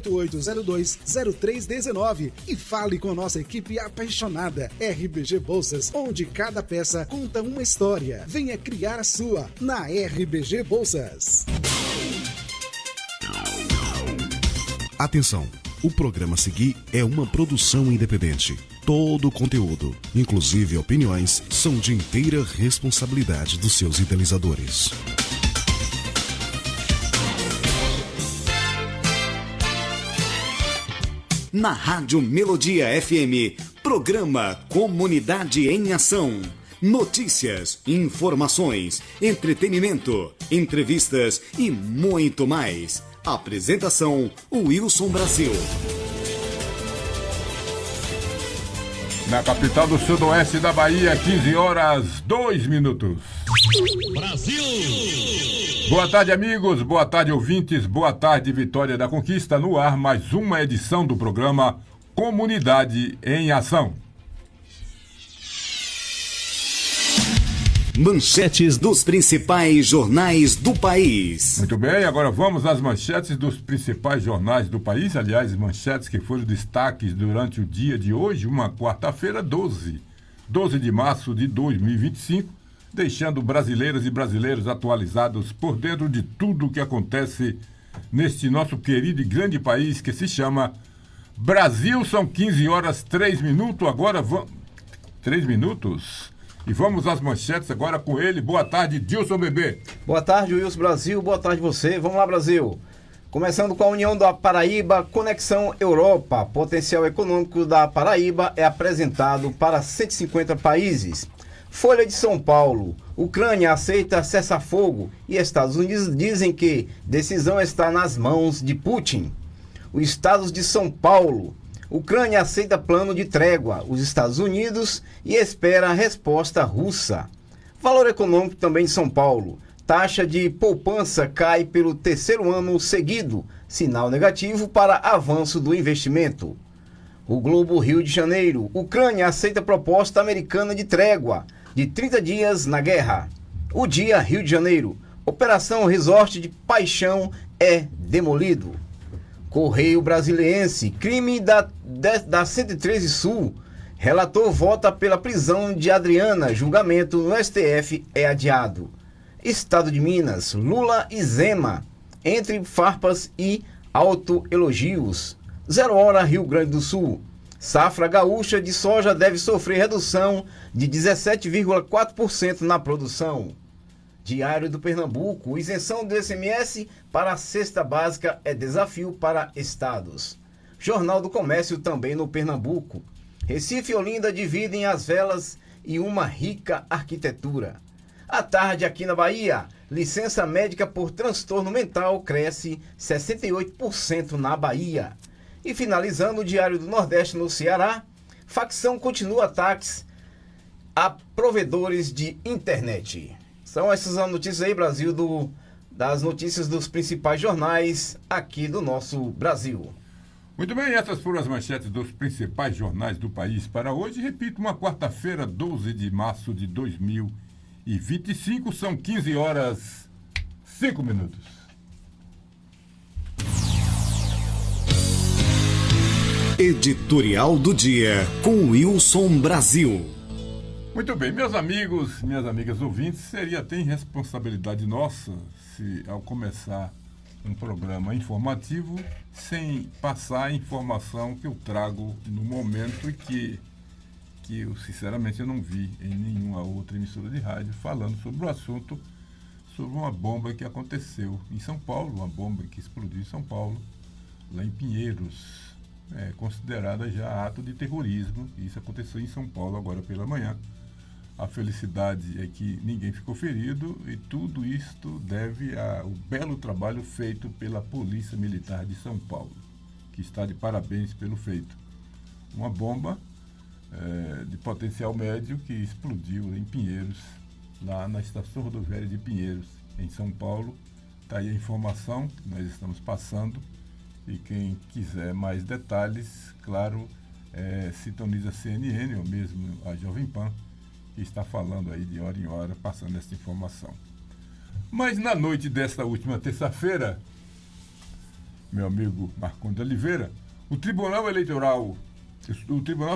988020319 e fale com nossa equipe apaixonada. RBG Bolsas, onde cada peça conta uma história. Venha criar a sua na RBG Bolsas. Atenção, o programa a seguir é uma produção independente. Todo o conteúdo, inclusive opiniões, são de inteira responsabilidade dos seus idealizadores. Na Rádio Melodia FM, programa Comunidade em Ação. Notícias, informações, entretenimento, entrevistas e muito mais. Apresentação, Wilson Brasil. Na capital do sudoeste da Bahia, 15 horas, 2 minutos. Brasil! Boa tarde, amigos. Boa tarde, ouvintes. Boa tarde, Vitória da Conquista. No ar, mais uma edição do programa Comunidade em Ação. Manchetes dos principais jornais do país. Muito bem, agora vamos às manchetes dos principais jornais do país. Aliás, manchetes que foram destaques durante o dia de hoje, uma quarta-feira, 12 de março de 2025, deixando brasileiras e brasileiros atualizados por dentro de tudo o que acontece neste nosso querido e grande país que se chama Brasil. São 15 horas, 3 minutos. Agora vamos... 3 minutos... E vamos às manchetes agora com ele. Boa tarde, Dilson Bebê. Boa tarde, Wilson Brasil. Boa tarde você. Vamos lá, Brasil. Começando com a União da Paraíba, Conexão Europa. Potencial econômico da Paraíba é apresentado para 150 países. Folha de São Paulo. Ucrânia aceita cessar-fogo e Estados Unidos dizem que decisão está nas mãos de Putin. Os estados de São Paulo. Ucrânia aceita plano de trégua, os Estados Unidos, e espera a resposta russa. Valor econômico também de São Paulo. Taxa de poupança cai pelo terceiro ano seguido, sinal negativo para avanço do investimento. O Globo Rio de Janeiro. Ucrânia aceita proposta americana de trégua, de 30 dias na guerra. O Dia Rio de Janeiro. Operação Resort de Paixão é demolido. Correio Brasiliense, crime da 113 Sul. Relator vota pela prisão de Adriana. Julgamento no STF é adiado. Estado de Minas, Lula e Zema. Entre farpas e autoelogios. 0 hora, Rio Grande do Sul. Safra gaúcha de soja deve sofrer redução de 17,4% na produção. Diário do Pernambuco, isenção do ICMS para a cesta básica é desafio para estados. Jornal do Comércio também no Pernambuco. Recife e Olinda dividem as velas e uma rica arquitetura. À tarde aqui na Bahia, licença médica por transtorno mental cresce 68% na Bahia. E finalizando o Diário do Nordeste no Ceará, facção continua ataques a provedores de internet. São essas as notícias aí, Brasil, das notícias dos principais jornais aqui do nosso Brasil. Muito bem, essas foram as manchetes dos principais jornais do país para hoje. Repito, uma quarta-feira, 12 de março de 2025, são 15 horas, 5 minutos. Editorial do dia com Wilson Brasil. Muito bem, meus amigos, minhas amigas ouvintes, seria até irresponsabilidade nossa se, ao começar um programa informativo, sem passar a informação que eu trago no momento e que eu, sinceramente, eu não vi em nenhuma outra emissora de rádio falando sobre o assunto, sobre uma bomba que aconteceu em São Paulo, uma bomba que explodiu em São Paulo, lá em Pinheiros, considerada já ato de terrorismo. Isso aconteceu em São Paulo agora pela manhã. A felicidade é que ninguém ficou ferido e tudo isto deve ao belo trabalho feito pela Polícia Militar de São Paulo, que está de parabéns pelo feito. Uma bomba de potencial médio que explodiu em Pinheiros, lá na estação rodoviária de Pinheiros, em São Paulo. Está aí a informação que nós estamos passando e quem quiser mais detalhes, claro, sintoniza a CNN ou mesmo a Jovem Pan, que está falando aí de hora em hora, passando essa informação. Mas na noite desta última terça-feira, meu amigo Marcondes Oliveira, o Tribunal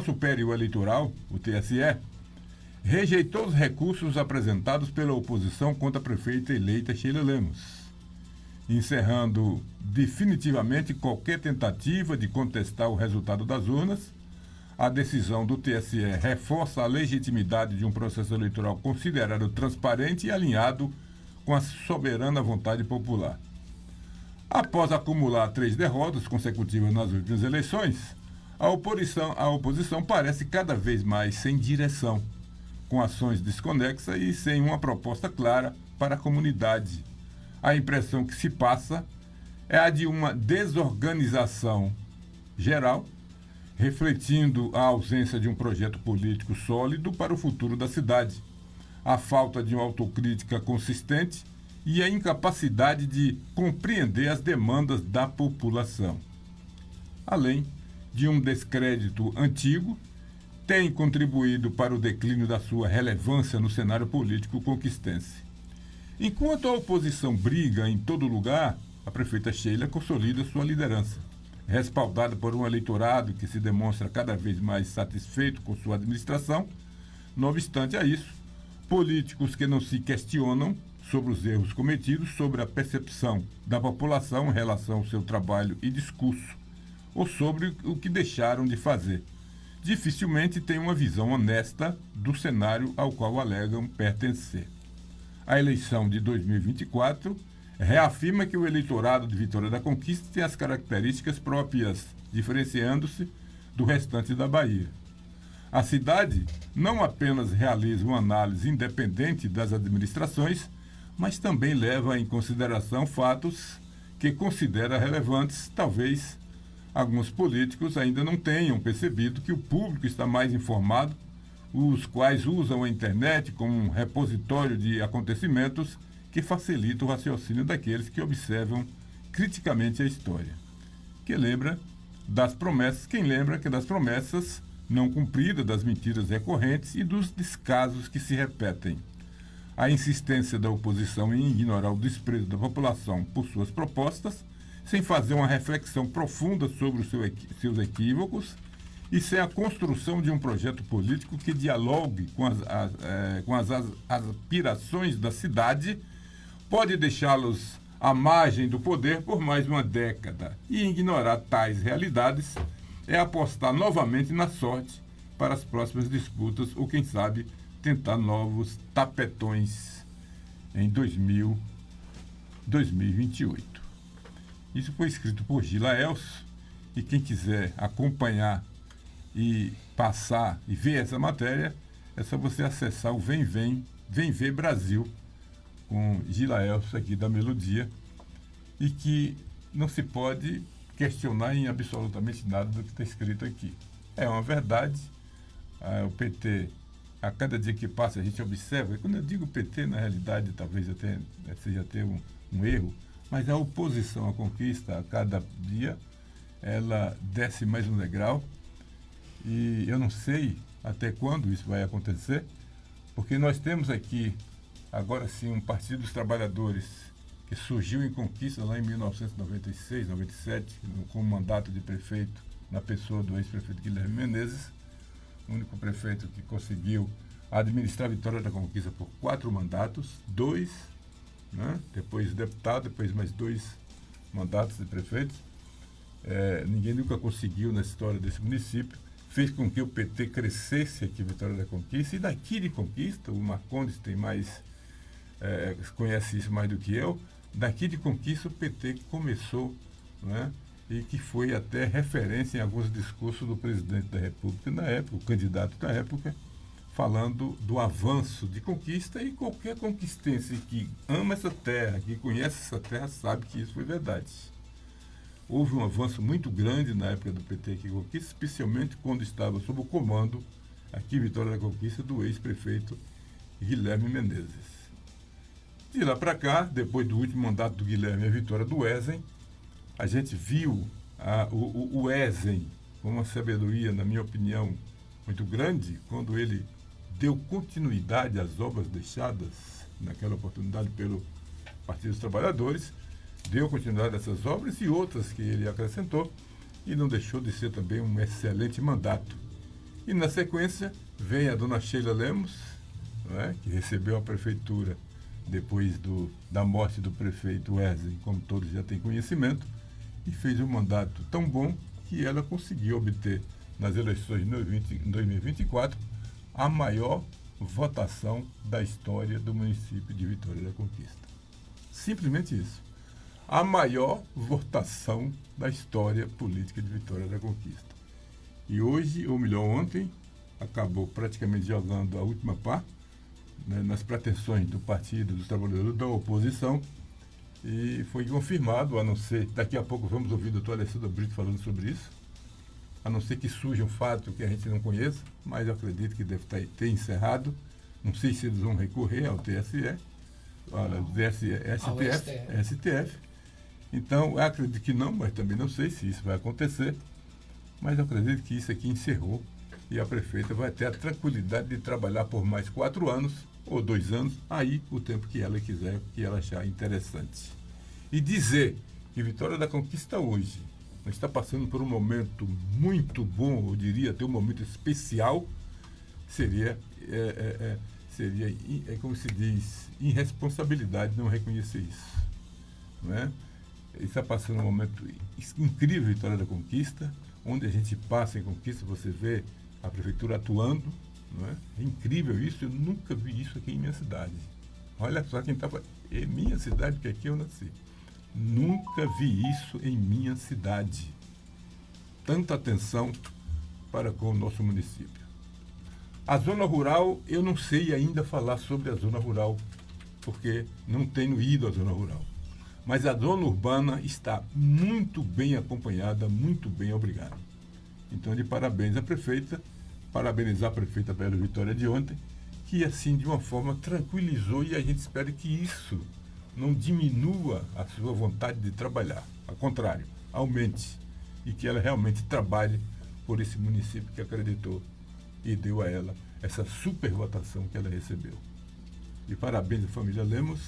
Superior Eleitoral, o TSE, rejeitou os recursos apresentados pela oposição contra a prefeita eleita Sheila Lemos, encerrando definitivamente qualquer tentativa de contestar o resultado das urnas. A decisão do TSE reforça a legitimidade de um processo eleitoral considerado transparente e alinhado com a soberana vontade popular. Após acumular 3 derrotas consecutivas nas últimas eleições, a oposição parece cada vez mais sem direção, com ações desconexas e sem uma proposta clara para a comunidade. A impressão que se passa é a de uma desorganização geral, refletindo a ausência de um projeto político sólido para o futuro da cidade, a falta de uma autocrítica consistente e a incapacidade de compreender as demandas da população. Além de um descrédito antigo, tem contribuído para o declínio da sua relevância no cenário político conquistense. Enquanto a oposição briga em todo lugar, a prefeita Sheila consolida sua liderança, respaldada por um eleitorado que se demonstra cada vez mais satisfeito com sua administração. Não obstante a isso, políticos que não se questionam sobre os erros cometidos, sobre a percepção da população em relação ao seu trabalho e discurso, ou sobre o que deixaram de fazer, dificilmente têm uma visão honesta do cenário ao qual alegam pertencer. A eleição de 2024 reafirma que o eleitorado de Vitória da Conquista tem as características próprias, diferenciando-se do restante da Bahia. A cidade não apenas realiza uma análise independente das administrações, mas também leva em consideração fatos que considera relevantes. Talvez alguns políticos ainda não tenham percebido que o público está mais informado, os quais usam a internet como um repositório de acontecimentos que facilita o raciocínio daqueles que observam criticamente a história. Quem lembra que das promessas não cumpridas, das mentiras recorrentes e dos descasos que se repetem. A insistência da oposição em ignorar o desprezo da população por suas propostas, sem fazer uma reflexão profunda sobre os seus equívocos e sem a construção de um projeto político que dialogue com as aspirações da cidade, pode deixá-los à margem do poder por mais uma década. E ignorar tais realidades é apostar novamente na sorte para as próximas disputas ou, quem sabe, tentar novos tapetões em 2028. Isso foi escrito por Gila Elcio, e quem quiser acompanhar e passar e ver essa matéria, é só você acessar o Vem Ver Brasil, com Gila Elcio aqui da Melodia, e que não se pode questionar em absolutamente nada do que está escrito aqui. É uma verdade. O PT, a cada dia que passa, a gente observa, e quando eu digo PT, na realidade, talvez até seja até um erro, mas a oposição à conquista, a cada dia, ela desce mais um degrau, e eu não sei até quando isso vai acontecer, porque nós temos aqui, agora sim, um Partido dos Trabalhadores que surgiu em Conquista lá em 1996, 97, com o mandato de prefeito na pessoa do ex-prefeito Guilherme Menezes, o único prefeito que conseguiu administrar a Vitória da Conquista por 4 mandatos, 2, né? Depois deputado, depois mais 2 mandatos de prefeito. Ninguém nunca conseguiu na história desse município. Fez com que o PT crescesse aqui em Vitória da Conquista, e daqui de Conquista, o Marcondes tem mais, conhece isso mais do que eu, daqui de Conquista o PT começou, né? E que foi até referência em alguns discursos do presidente da República na época, o candidato da época, falando do avanço de Conquista, e qualquer conquistense que ama essa terra, que conhece essa terra, sabe que isso foi verdade. Houve um avanço muito grande na época do PT aqui em Conquista, especialmente quando estava sob o comando, aqui em Vitória da Conquista, do ex-prefeito Guilherme Menezes. De lá para cá, depois do último mandato do Guilherme e a vitória do Wezen, a gente viu o Wezen com uma sabedoria, na minha opinião, muito grande, quando ele deu continuidade às obras deixadas naquela oportunidade pelo Partido dos Trabalhadores, deu continuidade a essas obras e outras que ele acrescentou, e não deixou de ser também um excelente mandato. E na sequência vem a dona Sheila Lemos, não é? Que recebeu a prefeitura depois da morte do prefeito Wesley, como todos já têm conhecimento, e fez um mandato tão bom que ela conseguiu obter nas eleições de 2024 a maior votação da história do município de Vitória da Conquista. Simplesmente isso. A maior votação da história política de Vitória da Conquista. E hoje, ou melhor, ontem, acabou praticamente jogando a última pá, né, nas pretensões do Partido dos Trabalhadores da Oposição, e foi confirmado, a não ser, daqui a pouco vamos ouvir o doutor Alessandro Brito falando sobre isso, a não ser que surja um fato que a gente não conheça, mas eu acredito que deve ter encerrado. Não sei se eles vão recorrer ao TSE, STF. Então, eu acredito que não, mas também não sei se isso vai acontecer. Mas eu acredito que isso aqui encerrou e a prefeita vai ter a tranquilidade de trabalhar por mais 4 anos ou 2 anos, aí o tempo que ela quiser, que ela achar interessante. E dizer que Vitória da Conquista hoje está passando por um momento muito bom, eu diria até um momento especial, seria, como se diz, irresponsabilidade não reconhecer isso. Não é? Está passando um momento incrível, Vitória da Conquista, onde a gente passa em Conquista, você vê a prefeitura atuando, não é? É incrível isso, eu nunca vi isso aqui em minha cidade. Olha só quem estava... É minha cidade, porque aqui eu nasci. Nunca vi isso em minha cidade. Tanta atenção para com o nosso município. A zona rural, eu não sei ainda falar sobre a zona rural, porque não tenho ido à zona rural. Mas a zona urbana está muito bem acompanhada, muito bem, obrigado. Então, de parabéns à prefeita, parabenizar a prefeita Bela Vitória de ontem, que assim, de uma forma, tranquilizou, e a gente espera que isso não diminua a sua vontade de trabalhar. Ao contrário, aumente, e que ela realmente trabalhe por esse município que acreditou e deu a ela essa super votação que ela recebeu. E parabéns à família Lemos,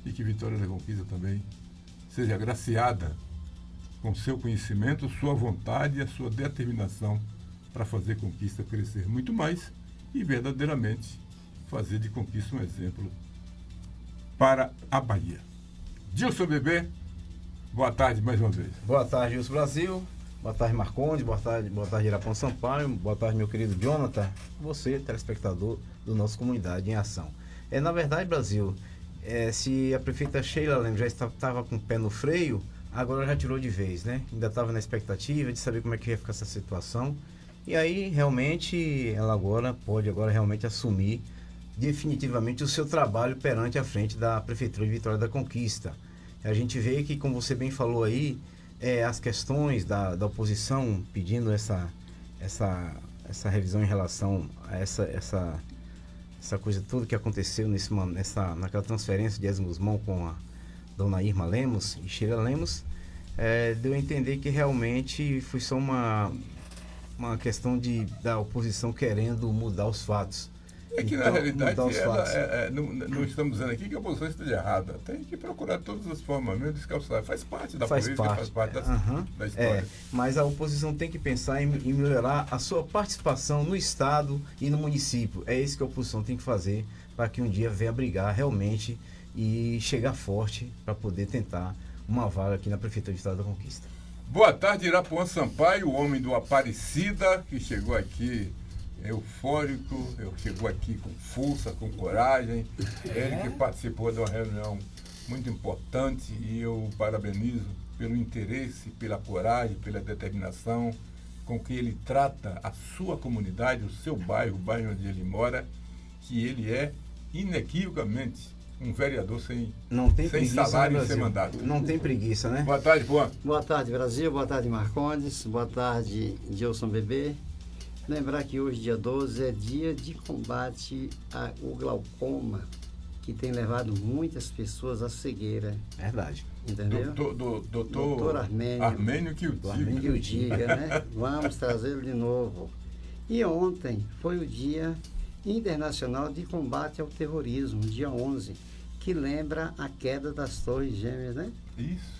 e que Vitória da Conquista também seja agraciada com seu conhecimento, sua vontade e a sua determinação para fazer Conquista crescer muito mais e verdadeiramente fazer de Conquista um exemplo para a Bahia. Dilson Bebê, boa tarde mais uma vez. Boa tarde, Wilson Brasil. Boa tarde, Marcondes. Boa tarde, Irapão Sampaio. Boa tarde, meu querido Jonathan. Você, telespectador do nosso Comunidade em Ação. Na verdade, Brasil, se a prefeita Sheila Lemos já estava com o pé no freio, agora já tirou de vez, né? Ainda estava na expectativa de saber como é que ia ficar essa situação. E aí, realmente, ela pode realmente assumir definitivamente o seu trabalho perante a frente da Prefeitura de Vitória da Conquista. A gente vê que, como você bem falou aí, as questões da oposição pedindo essa revisão em relação a essa coisa toda que aconteceu naquela transferência de Esmo Guzmão com a dona Irma Lemos e Sheila Lemos, deu a entender que realmente foi só uma questão da oposição querendo mudar os fatos. É que, na realidade, não estamos dizendo aqui que a oposição esteja errada. Tem que procurar todas as formas mesmo de descalçar. Faz parte da política, faz parte da história. Mas a oposição tem que pensar em melhorar a sua participação no Estado e no município. É isso que a oposição tem que fazer para que um dia venha brigar realmente e chegar forte para poder tentar uma vaga aqui na Prefeitura de Estado da Conquista. Boa tarde, Irapuã Sampaio, o homem do Aparecida, que chegou aqui eufórico, chegou aqui com força, com coragem. Ele que participou de uma reunião muito importante, e eu o parabenizo pelo interesse, pela coragem, pela determinação com que ele trata a sua comunidade, o seu bairro, o bairro onde ele mora, que ele é inequivocamente um vereador sem salário e sem mandato. Não tem preguiça, né? Boa tarde, Juan. Boa tarde, Brasil. Boa tarde, Marcondes. Boa tarde, Dilson Bebê. Lembrar que hoje, dia 12, é dia de combate ao glaucoma, que tem levado muitas pessoas à cegueira. Verdade. Entendeu? Doutor Armênio que o diga, né? Vamos trazê-lo de novo. E ontem foi o Dia Internacional de Combate ao Terrorismo, dia 11. que lembra a queda das Torres Gêmeas, né? Isso.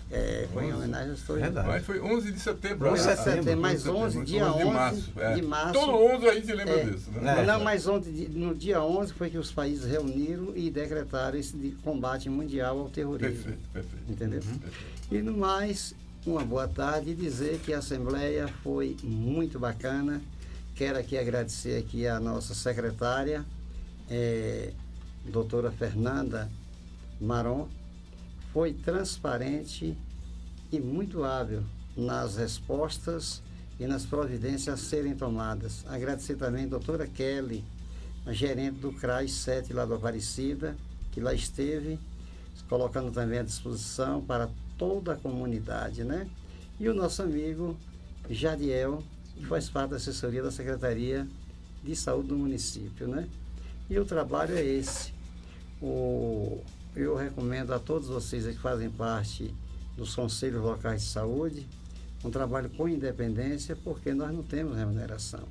Foi em homenagem às Torres Gêmeas. Mas foi 11 de setembro. 11 de setembro, mais 11, dia 11 de março. Todo 11 a gente lembra disso, né? Não, mas no dia 11 foi que os países reuniram e decretaram esse combate mundial ao terrorismo. Perfeito. Entendeu? E no mais, uma boa tarde e dizer que a Assembleia foi muito bacana. Quero aqui agradecer aqui a nossa secretária, doutora Fernanda Maron, foi transparente e muito hábil nas respostas e nas providências a serem tomadas. Agradecer também a doutora Kelly, a gerente do CRAS 7 lá do Aparecida, que lá esteve, colocando também à disposição para toda a comunidade, né? E o nosso amigo Jadiel, que faz parte da assessoria da Secretaria de Saúde do município, né? E o trabalho é esse. Eu recomendo a todos vocês que fazem parte dos conselhos locais de saúde um trabalho com independência, porque nós não temos remuneração.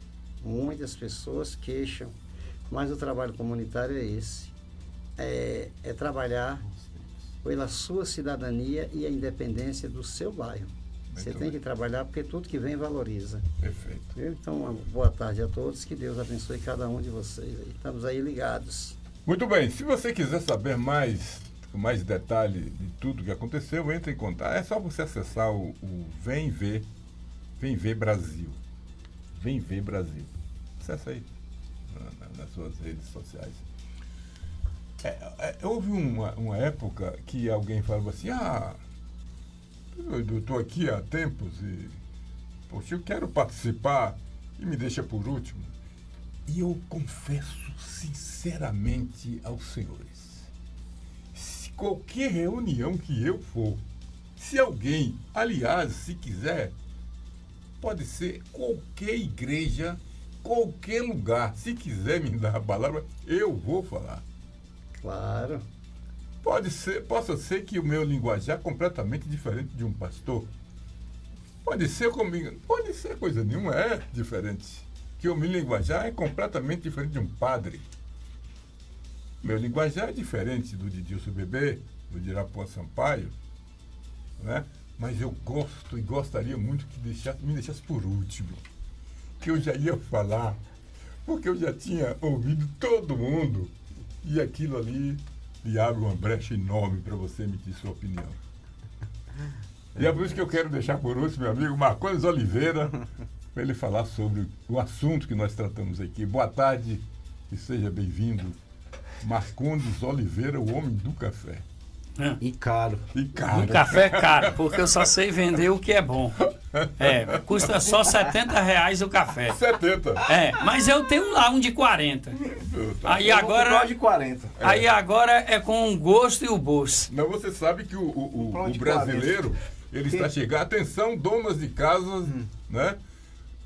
Muitas pessoas queixam, mas o trabalho comunitário é esse. É trabalhar pela sua cidadania e a independência do seu bairro. Você tem que trabalhar porque tudo que vem valoriza. Perfeito. Viu? Então, uma boa tarde a todos, que Deus abençoe cada um de vocês. Estamos aí ligados. Muito bem, se você quiser saber com mais detalhe de tudo que aconteceu, entre em contato. É só você acessar o Vem Ver Brasil. Vem Ver Brasil. Acessa aí nas suas redes sociais. Houve uma época que alguém falava assim, eu estou aqui há tempos e, poxa, eu quero participar e me deixa por último. E eu confesso sinceramente aos senhores, se qualquer reunião que eu for, se alguém, aliás, se quiser, pode ser qualquer igreja, qualquer lugar, se quiser me dar a palavra, eu vou falar. Claro. Possa ser que o meu linguajar é completamente diferente de um pastor. Pode ser comigo, pode ser coisa nenhuma, é diferente. Que o meu linguajar é completamente diferente de um padre. Meu linguajar é diferente do de Dilson Bebê, do de Irapuã Sampaio, né? Mas eu gosto e gostaria muito que me deixasse por último. Que eu já ia falar, porque eu já tinha ouvido todo mundo. E aquilo ali lhe abre uma brecha enorme para você emitir sua opinião. E é por isso que eu quero deixar por último meu amigo Marcondes Oliveira, para ele falar sobre o assunto que nós tratamos aqui. Boa tarde e seja bem-vindo, Marcondes Oliveira, o homem do café. E caro. Um café é caro, porque eu só sei vender o que é bom. Custa só R$70 o café. 70. Mas eu tenho lá um de 40. Aí agora de 40. Aí agora é com o gosto e o bolso. Não, você sabe que o brasileiro, ele está chegando. Atenção, donas de casas, né?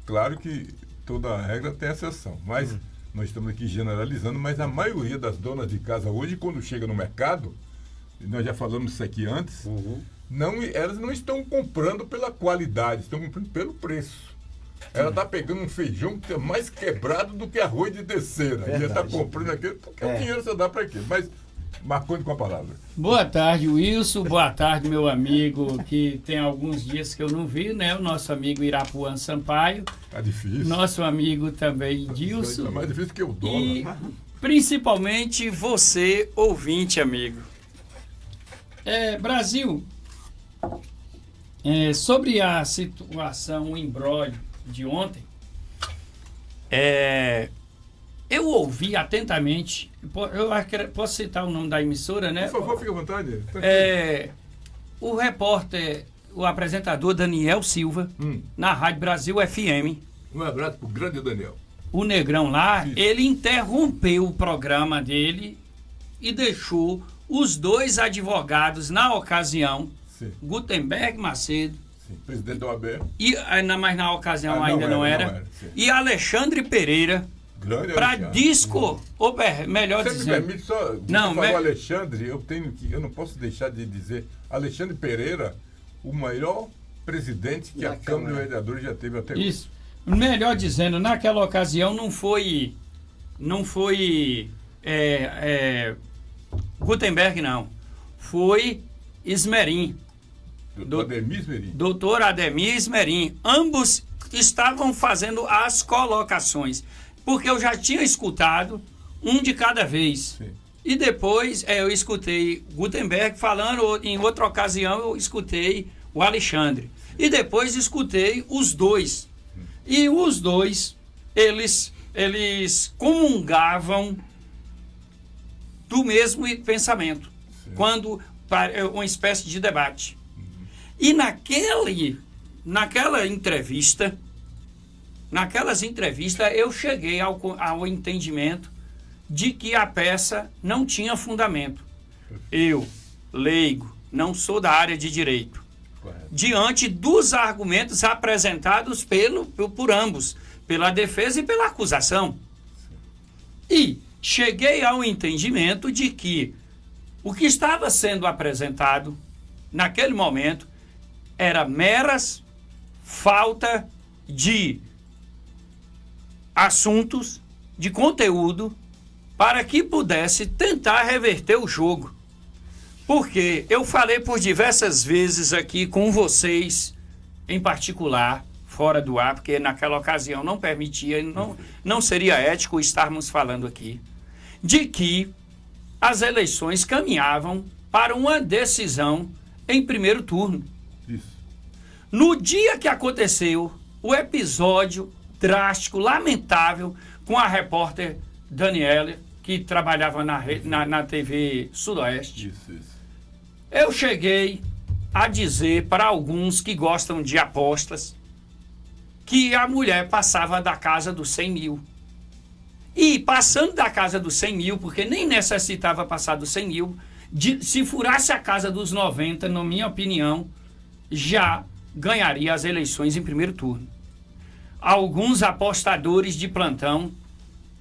Claro que toda regra tem exceção, mas nós estamos aqui generalizando, mas a maioria das donas de casa hoje, quando chega no mercado, nós já falamos isso aqui antes, elas não estão comprando pela qualidade, estão comprando pelo preço. Ela está pegando um feijão que é mais quebrado do que arroz de terceira. E ela está comprando aquilo porque o dinheiro você dá para quê? Mas Marcondes com a palavra. Boa tarde, Wilson. Boa tarde, meu amigo, que tem alguns dias que eu não vi, né? O nosso amigo Irapuã Sampaio. Tá difícil. Nosso amigo também, Dilson. É mais difícil que o dólar. E principalmente você, ouvinte, amigo. Brasil, sobre a situação, o imbróglio de ontem, eu ouvi atentamente, posso citar o nome da emissora, né? Por favor, fique à vontade. O repórter, o apresentador Daniel Silva, na Rádio Brasil FM. Um abraço pro grande Daniel. O Negrão lá, Isso. Ele interrompeu o programa dele e deixou os dois advogados, na ocasião, Sim. Gutenberg Macedo, Sim. Presidente da OAB. Mas na ocasião ainda não era, e Alexandre Pereira, para melhor você me dizendo... permite só, Não, falou Alexandre, eu não posso deixar de dizer, Alexandre Pereira, o maior presidente que a Câmara de Vereadores já teve até agora. Isso. Melhor dizendo, naquela ocasião não foi Gutenberg não. Foi Esmerim. Ademir Esmerim. Doutor Ademir Esmerim. Ambos estavam fazendo as colocações. Porque eu já tinha escutado um de cada vez. Sim. E depois eu escutei Gutenberg falando, em outra ocasião eu escutei o Alexandre. E depois escutei os dois. E os dois, eles comungavam do mesmo pensamento. Sim. Quando uma espécie de debate. E naquelas entrevistas, eu cheguei ao entendimento de que a peça não tinha fundamento. Eu, leigo, não sou da área de direito. Correto. Diante dos argumentos apresentados por ambos, pela defesa e pela acusação. E cheguei ao entendimento de que o que estava sendo apresentado naquele momento era meras falta de assuntos, de conteúdo, para que pudesse tentar reverter o jogo. Porque eu falei por diversas vezes aqui com vocês, em particular, fora do ar, porque naquela ocasião não permitia, não seria ético estarmos falando aqui, de que as eleições caminhavam para uma decisão em primeiro turno. Isso. No dia que aconteceu o episódio drástico, lamentável, com a repórter Daniela, que trabalhava na TV Sudoeste, Isso. eu cheguei a dizer para alguns que gostam de apostas que a mulher passava da casa dos 100 mil. E passando da casa dos 100 mil, porque nem necessitava passar dos 100 mil, se furasse a casa dos 90, na minha opinião, já ganharia as eleições em primeiro turno. Alguns apostadores de plantão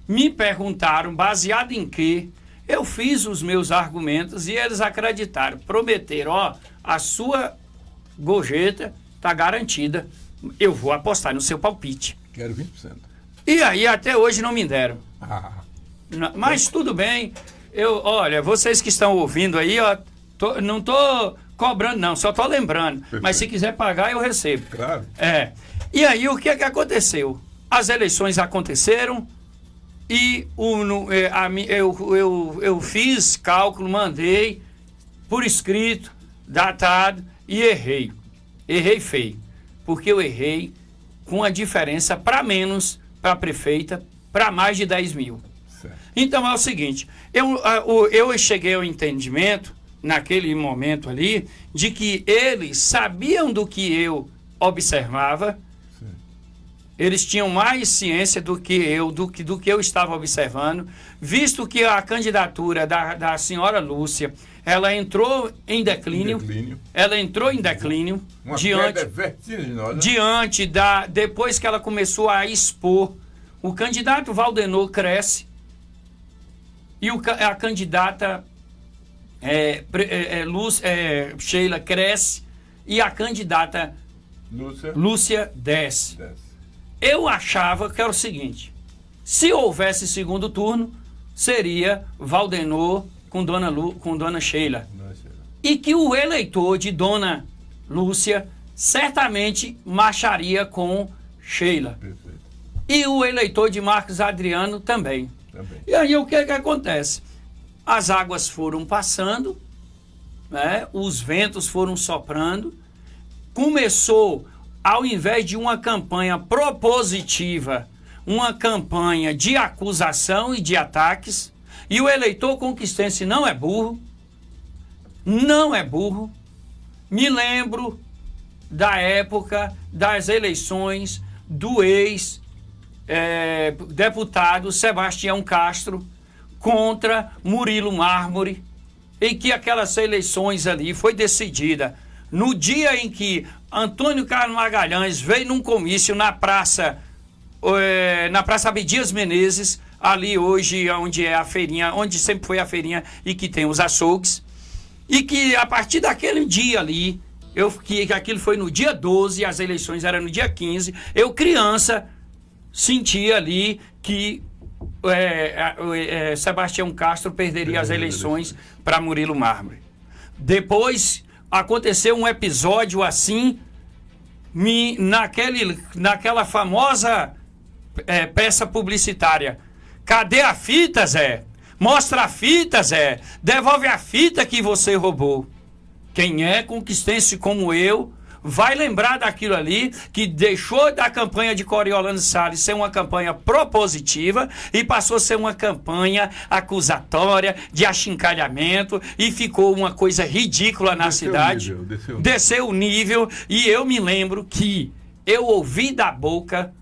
me perguntaram, baseado em que eu fiz os meus argumentos e eles acreditaram, prometeram, a sua gorjeta está garantida, eu vou apostar no seu palpite. Quero 20%. E aí até hoje não me deram. Ah, Mas tudo bem, olha, vocês que estão ouvindo aí, não estou cobrando não, só estou lembrando. Perfeito. Mas se quiser pagar, eu recebo. claro. E aí o que aconteceu? As eleições aconteceram e eu fiz cálculo, mandei por escrito, datado e errei. Errei feio, porque eu errei com a diferença para menos para a prefeita, para mais de 10 mil. Certo. Então é o seguinte, eu cheguei ao entendimento, naquele momento ali, de que eles sabiam do que eu observava, Sim. eles tinham mais ciência do que eu estava observando, visto que a candidatura da senhora Lúcia, ela entrou em declínio. Ela entrou em declínio Uma queda vertiginosa. depois que ela começou a expor. O candidato Valdenor cresce e a candidata Sheila cresce e a candidata Lúcia desce. Eu achava que era o seguinte, se houvesse segundo turno, seria Valdenor com dona Sheila. E que o eleitor de dona Lúcia certamente marcharia com Sheila. Perfeito. E o eleitor de Marcos Adriano também. E aí o que acontece? As águas foram passando, né? Os ventos foram soprando, começou, ao invés de uma campanha propositiva, uma campanha de acusação e de ataques, e o eleitor conquistense não é burro, me lembro da época das eleições do ex-deputado Sebastião Castro contra Murilo Mármore, em que aquelas eleições ali foi decidida no dia em que Antônio Carlos Magalhães veio num comício na Praça Abdias Menezes, ali hoje onde é a feirinha, onde sempre foi a feirinha e que tem os açougues, e que a partir daquele dia ali, que aquilo foi no dia 12, as eleições eram no dia 15, eu criança sentia ali que Sebastião Castro perderia as eleições para Murilo Mármore. Depois aconteceu um episódio assim, naquela famosa peça publicitária. Cadê a fita, Zé? Mostra a fita, Zé. Devolve a fita que você roubou. Quem é conquistense como eu vai lembrar daquilo ali, que deixou da campanha de Coriolano Salles ser uma campanha propositiva e passou a ser uma campanha acusatória, de achincalhamento, e ficou uma coisa ridícula na cidade. Desceu o nível, e eu me lembro que eu ouvi da boca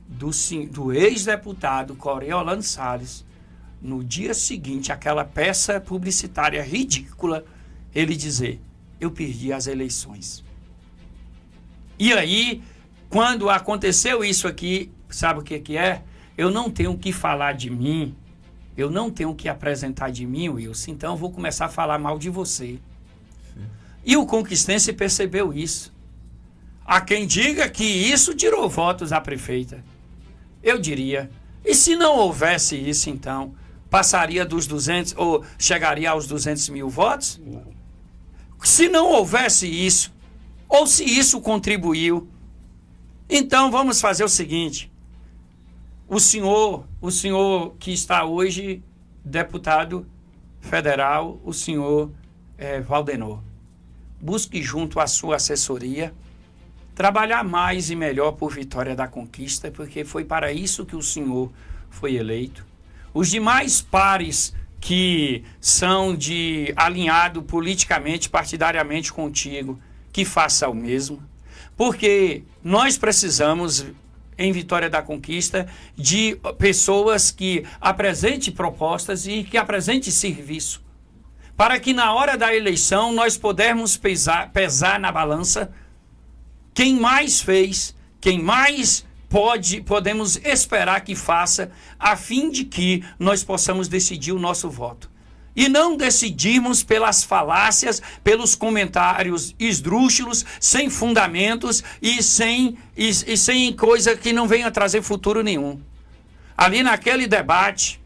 do ex-deputado Coriolano Salles, no dia seguinte, aquela peça publicitária ridícula, ele dizer: eu perdi as eleições. E aí, quando aconteceu isso aqui, sabe o que é? Eu não tenho o que falar de mim, eu não tenho o que apresentar de mim, Wilson, então eu vou começar a falar mal de você. Sim. E o conquistense percebeu isso. Há quem diga que isso tirou votos à prefeita. Eu diria, e se não houvesse isso, então, passaria dos 200, ou chegaria aos 200 mil votos? Não. Se não houvesse isso, ou se isso contribuiu, então vamos fazer o seguinte: o senhor que está hoje deputado federal, o senhor Valdenor, busque junto à sua assessoria trabalhar mais e melhor por Vitória da Conquista, porque foi para isso que o senhor foi eleito. Os demais pares que são alinhado politicamente, partidariamente contigo, que faça o mesmo, porque nós precisamos, em Vitória da Conquista, de pessoas que apresentem propostas e que apresentem serviço, para que na hora da eleição nós pudermos pesar na balança quem mais fez, quem mais podemos esperar que faça, a fim de que nós possamos decidir o nosso voto. E não decidirmos pelas falácias, pelos comentários esdrúxulos, sem fundamentos e sem coisa que não venha trazer futuro nenhum. Ali naquele debate,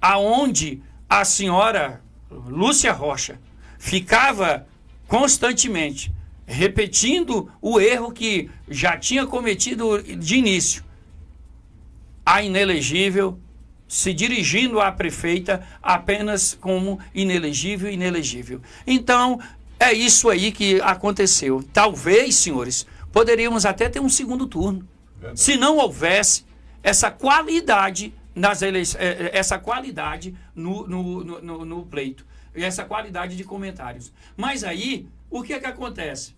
aonde a senhora Lúcia Rocha ficava constantemente repetindo o erro que já tinha cometido de início, a inelegível, se dirigindo à prefeita apenas como inelegível. Então, é isso aí que aconteceu. Talvez, senhores, poderíamos até ter um segundo turno. Verdade. Se não houvesse essa qualidade nas eleições, essa qualidade no pleito, e essa qualidade de comentários. Mas aí, o que acontece?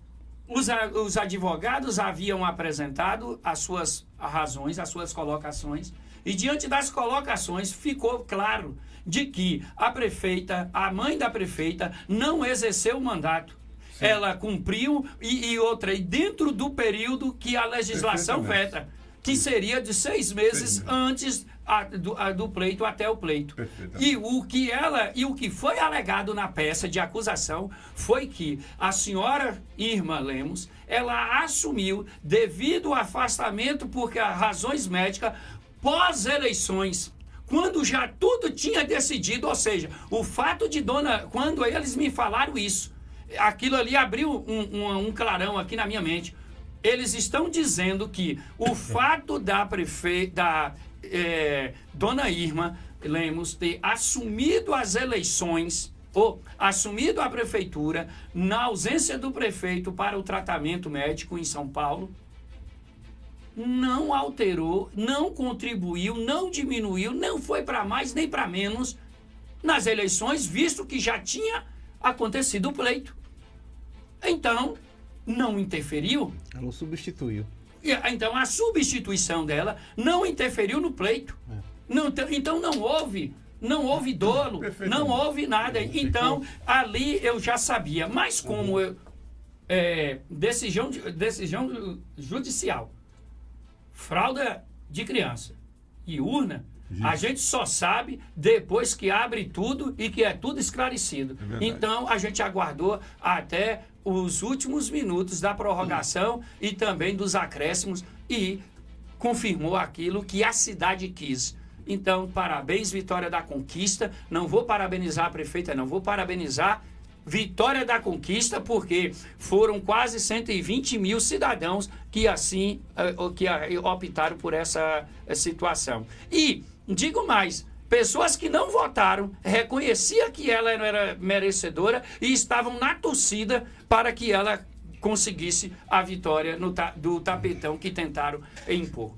Os advogados haviam apresentado as suas razões, as suas colocações, e diante das colocações ficou claro de que a prefeita, a mãe da prefeita, não exerceu o mandato. Sim. Ela cumpriu e dentro do período que a legislação veta, que seria de 6 meses antes do pleito até o pleito. E o que foi alegado na peça de acusação foi que a senhora Irma Lemos, ela assumiu, devido ao afastamento por razões médicas, pós-eleições, quando já tudo tinha decidido, ou seja, o fato de quando eles me falaram isso, aquilo ali abriu um clarão aqui na minha mente. Eles estão dizendo que o fato da dona Irma Lemos ter assumido as eleições, ou assumido a prefeitura, na ausência do prefeito para o tratamento médico em São Paulo, não alterou, não contribuiu, não diminuiu, não foi para mais nem para menos nas eleições, visto que já tinha acontecido o pleito. Então, não interferiu. Ela não substituiu. Então, a substituição dela não interferiu no pleito. Então, não houve dolo, não houve nada. Então, ali eu já sabia. Mas como decisão judicial, fralda de criança e urna, a gente só sabe depois que abre tudo e que é tudo esclarecido. Então, a gente aguardou até os últimos minutos da prorrogação e também dos acréscimos, e confirmou aquilo que a cidade quis. Então, parabéns, Vitória da Conquista. Não vou parabenizar a prefeita, não. Vou parabenizar Vitória da Conquista, porque foram quase 120 mil cidadãos que assim optaram por essa situação. E, digo mais, pessoas que não votaram reconheciam que ela era merecedora e estavam na torcida para que ela conseguisse a vitória do tapetão que tentaram impor.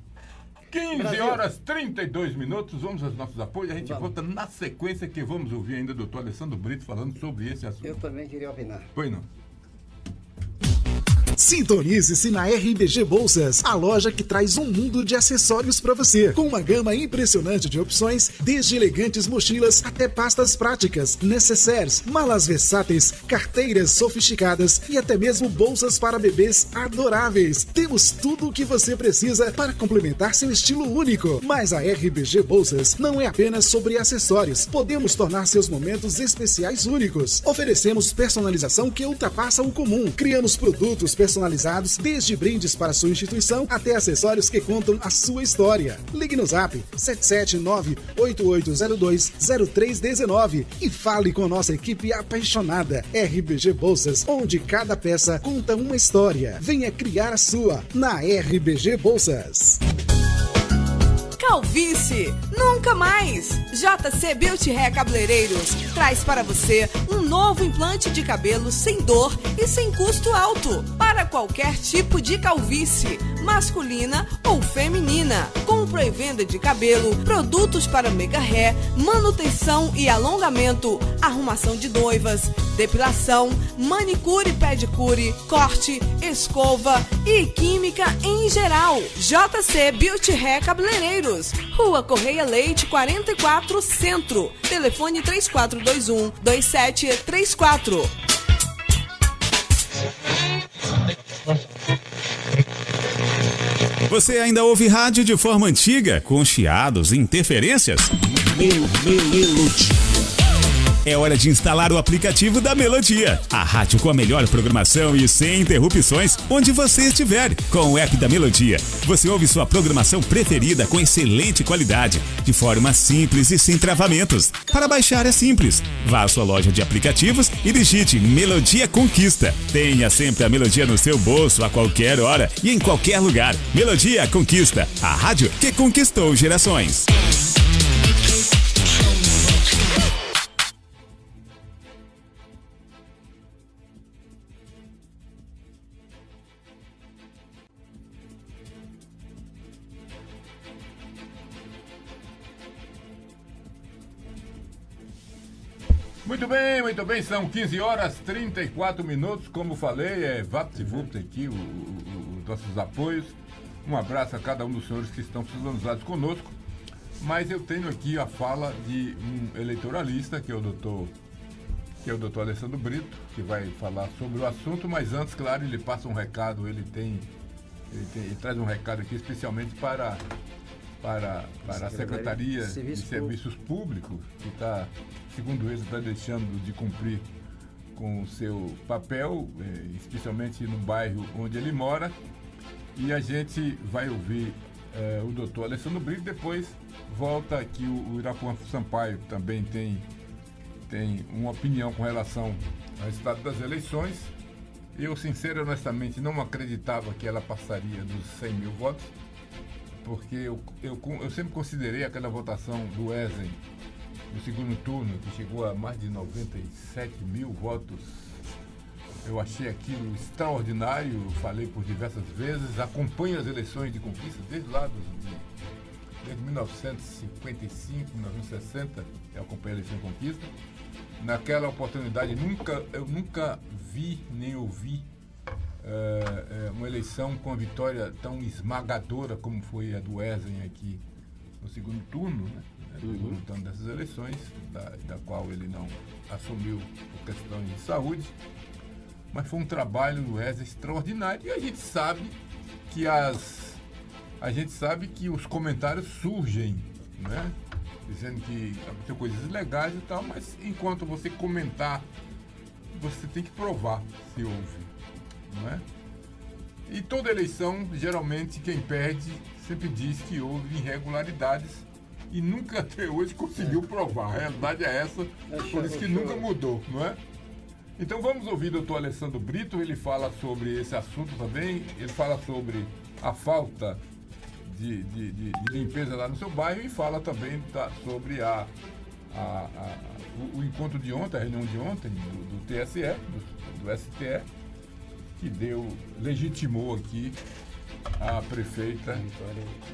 15 horas 32 minutos, vamos aos nossos apoios. A gente volta na sequência que vamos ouvir ainda o doutor Alessandro Brito falando sobre esse assunto. Eu também queria opinar. Pois não. Sintonize-se na RBG Bolsas, a loja que traz um mundo de acessórios para você, com uma gama impressionante de opções, desde elegantes mochilas até pastas práticas, necessaires, malas versáteis, carteiras sofisticadas e até mesmo bolsas para bebês adoráveis. Temos tudo o que você precisa para complementar seu estilo único. Mas a RBG Bolsas não é apenas sobre acessórios. Podemos tornar seus momentos especiais únicos. Oferecemos personalização que ultrapassa o comum. Criamos produtos personalizados, desde brindes para sua instituição até acessórios que contam a sua história. Ligue no Zap 779-8802-0319 e fale com nossa equipe apaixonada. RBG Bolsas, onde cada peça conta uma história. Venha criar a sua na RBG Bolsas. Calvície, nunca mais! JC Beauty Hair Cabeleireiros traz para você um novo implante de cabelo sem dor e sem custo alto para qualquer tipo de calvície, masculina ou feminina. Compra e venda de cabelo, produtos para mega hair, manutenção e alongamento, arrumação de noivas, depilação, manicure e pedicure, corte, escova e química em geral. JC Beauty Hair Cabeleireiros, Rua Correia Leite 44 Centro, telefone 3421-2734. Você ainda ouve rádio de forma antiga, com chiados e interferências? Melodia. É hora de instalar o aplicativo da Melodia, a rádio com a melhor programação e sem interrupções, onde você estiver. Com o app da Melodia, você ouve sua programação preferida com excelente qualidade, de forma simples e sem travamentos. Para baixar é simples. Vá à sua loja de aplicativos e digite Melodia Conquista. Tenha sempre a Melodia no seu bolso a qualquer hora e em qualquer lugar. Melodia Conquista, a rádio que conquistou gerações. Muito bem, são 15 horas 34 minutos, como falei, VaptVupt aqui, os nossos apoios. Um abraço a cada um dos senhores que estão sintonizados conosco, mas eu tenho aqui a fala de um eleitoralista, que é o doutor Alessandro Brito, que vai falar sobre o assunto, mas antes, claro, ele passa um recado, ele traz um recado aqui especialmente para a Secretaria de Serviços Públicos, que está, segundo ele, está deixando de cumprir com o seu papel, especialmente no bairro onde ele mora. E a gente vai ouvir o doutor Alessandro Brito, depois volta aqui o Irapuan Sampaio, que também tem uma opinião com relação ao resultado das eleições. Eu, sincero e honestamente, não acreditava que ela passaria dos 100 mil votos, porque eu sempre considerei aquela votação do Wesley no segundo turno, que chegou a mais de 97 mil votos. Eu achei aquilo extraordinário, falei por diversas vezes, acompanho as eleições de Conquista desde 1955, 1960, eu acompanho a eleição de Conquista. Naquela oportunidade eu nunca vi nem ouvi uma eleição com uma vitória tão esmagadora como foi a do Wesley aqui no segundo turno, né? Segundo turno dessas eleições, da qual ele não assumiu por questões de saúde, mas foi um trabalho do Wesley extraordinário. E a gente sabe que os comentários surgem, né? Dizendo que aconteceu coisas ilegais e tal, mas enquanto você comentar, você tem que provar se houve, não é? E toda eleição, geralmente, quem perde sempre diz que houve irregularidades e nunca até hoje conseguiu provar. A realidade é essa, por isso que nunca mudou, não é? Então vamos ouvir o doutor Alessandro Brito, ele fala sobre esse assunto também, ele fala sobre a falta de limpeza lá no seu bairro e fala também sobre o encontro de ontem, a reunião de ontem do TSE, do STE, que legitimou aqui a prefeita